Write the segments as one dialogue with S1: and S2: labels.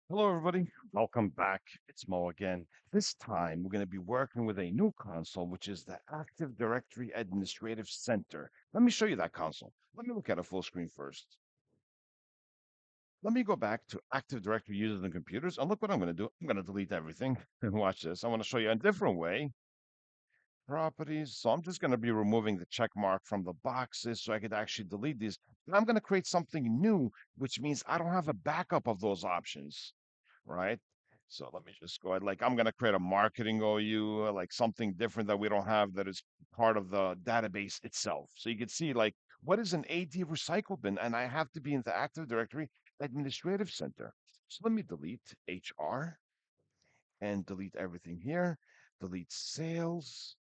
S1: Hello, everybody. Welcome back. It's Mo again. This time, we're going to be working with a new console, which is the Active Directory Administrative Center. Let me show you that console. Let me look at a full screen first. Let me go back to Active Directory users and computers, and look what I'm going to do. I'm going to delete everything. Watch this. I want to show you a different way. Properties. So I'm just going to be removing the check mark from the boxes so I could actually delete these. And I'm going to create something new, which means I don't have a backup of those options, right? So let me just go ahead. Like I'm going to create a marketing OU, like something different that we don't have that is part of the database itself. So you can see like what is an AD recycle bin, and I have to be in the Active Directory Administrative Center. So let me delete HR and delete everything here. Delete sales,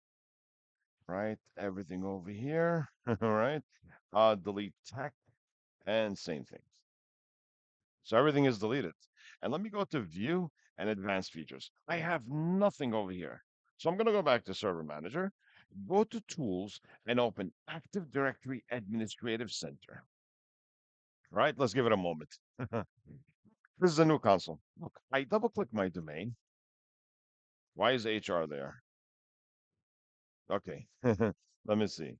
S1: right? Everything over here, all right? Delete tech and same thing. So everything is deleted. And let me go to view and advanced features. I have nothing over here. So I'm going to go back to server manager, go to tools and open Active Directory Administrative Center. Right? Let's give it a moment. This is a new console. Look, I double click my domain. Why is HR there? Okay. Let me see.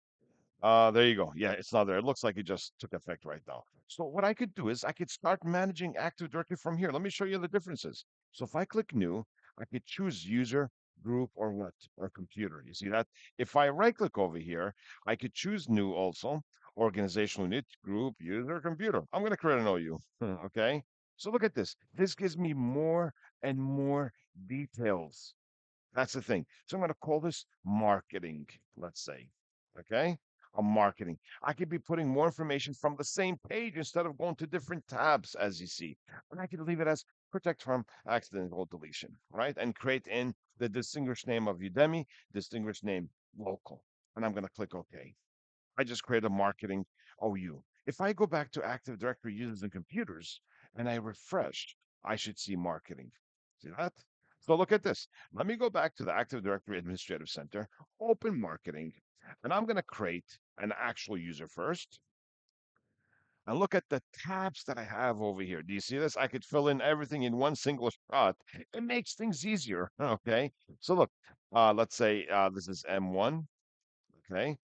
S1: There you go. Yeah, it's not there. It looks like it just took effect right now. So what I could do is I could start managing Active Directory from here. Let me show you the differences. So if I click new, I could choose user, group, or what, or computer. You see that? If I right click over here, I could choose new also, organizational unit, group, user, computer. I'm going to create an OU. Okay. So look at this. This gives me more and more details. That's the thing. So I'm going to call this marketing, let's say. Okay. A marketing. I could be putting more information from the same page instead of going to different tabs, as you see. And I could leave it as protect from accidental deletion, right? And create in the distinguished name of Udemy, distinguished name local. And I'm going to click OK. I just create a marketing OU. If I go back to Active Directory users and computers and I refresh, I should see marketing. See that? So look at this. Let me go back to the Active Directory Administrative Center, open marketing, and I'm going to create an actual user first. And look at the tabs that I have over here. Do you see this? I could fill in everything in one single shot. It makes things easier. Okay. So look, let's say this is M1. Okay.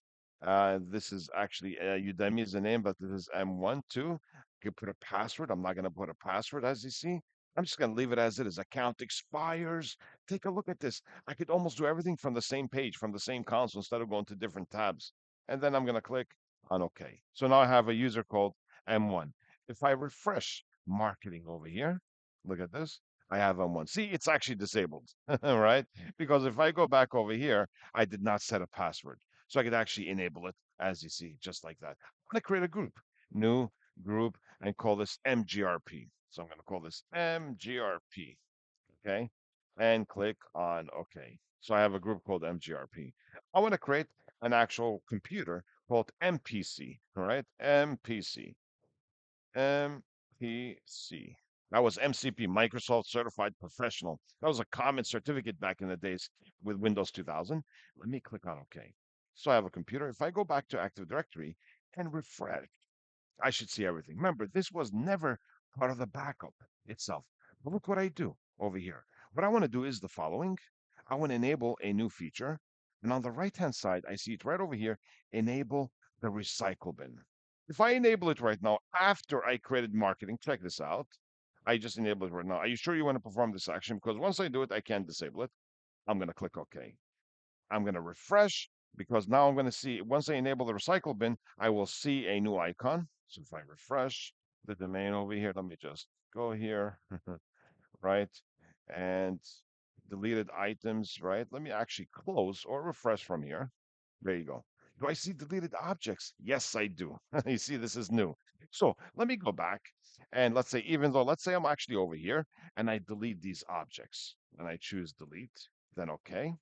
S1: This is actually Udemy is the name, but this is M1 too. You can put a password. I'm not going to put a password, as you see. I'm just going to leave it as it is. Account expires. Take a look at this. I could almost do everything from the same page, from the same console, instead of going to different tabs. And then I'm going to click on OK. So now I have a user called M1. If I refresh marketing over here, look at this. I have M1. See, it's actually disabled, right? Because if I go back over here, I did not set a password. So I could actually enable it, as you see, just like that. I'm going to create a group, new group, and call this MGRP. So I'm going to call this MGRP, okay? And click on OK. So I have a group called MGRP. I want to create an actual computer called MPC, all right? MPC, MPC. That was MCP, Microsoft Certified Professional. That was a common certificate back in the days with Windows 2000. Let me click on OK. So I have a computer. If I go back to Active Directory and refresh, I should see everything. Remember, this was never part of the backup itself. But look what I do over here. What I want to do is the following. I want to enable a new feature. And on the right-hand side, I see it right over here, enable the recycle bin. If I enable it right now, after I created marketing, check this out. I just enabled it right now. Are you sure you want to perform this action? Because once I do it, I can't disable it. I'm going to click OK. I'm going to refresh because now I'm going to see, once I enable the recycle bin, I will see a new icon. So if I refresh the domain over here, let me just go here, right? And deleted items, right? Let me actually close or refresh from here. There you go. Do I see deleted objects? Yes, I do. You see, this is new. So let me go back and let's say, even though, let's say I'm actually over here and I delete these objects and I choose delete, then okay,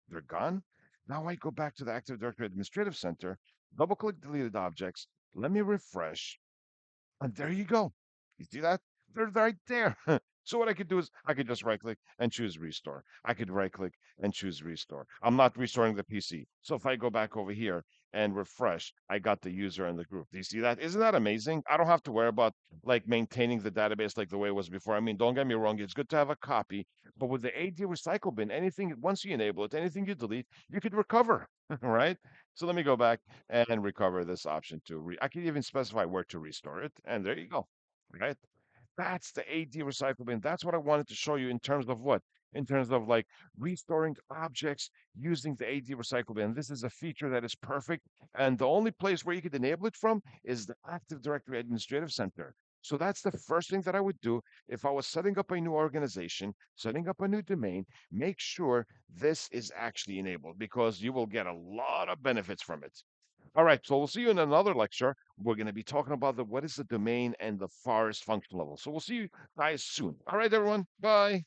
S1: they're gone. Now I go back to the Active Directory Administrative Center, double click deleted objects. Let me refresh. And there you go. You see that? They're right there. So what I could do is I could just right click and choose restore. I could right click and choose restore. I'm not restoring the PC. So if I go back over here and refresh, I got the user and the group. Do you see that? Isn't that amazing? I don't have to worry about like maintaining the database like the way it was before. I mean, don't get me wrong, it's good to have a copy, but with the AD recycle bin, anything once you enable it, anything you delete, you could recover, right? So let me go back and recover this option to I can even specify where to restore it, and there you go, right? That's the AD recycle bin. That's what I wanted to show you in terms of what? In terms of like restoring objects using the AD recycle bin. This is a feature that is perfect. And the only place where you could enable it from is the Active Directory Administrative Center. So that's the first thing that I would do if I was setting up a new organization, setting up a new domain, make sure this is actually enabled because you will get a lot of benefits from it. All right, so we'll see you in another lecture. We're going to be talking about what is the domain and the forest function level. So we'll see you guys soon. All right, everyone. Bye.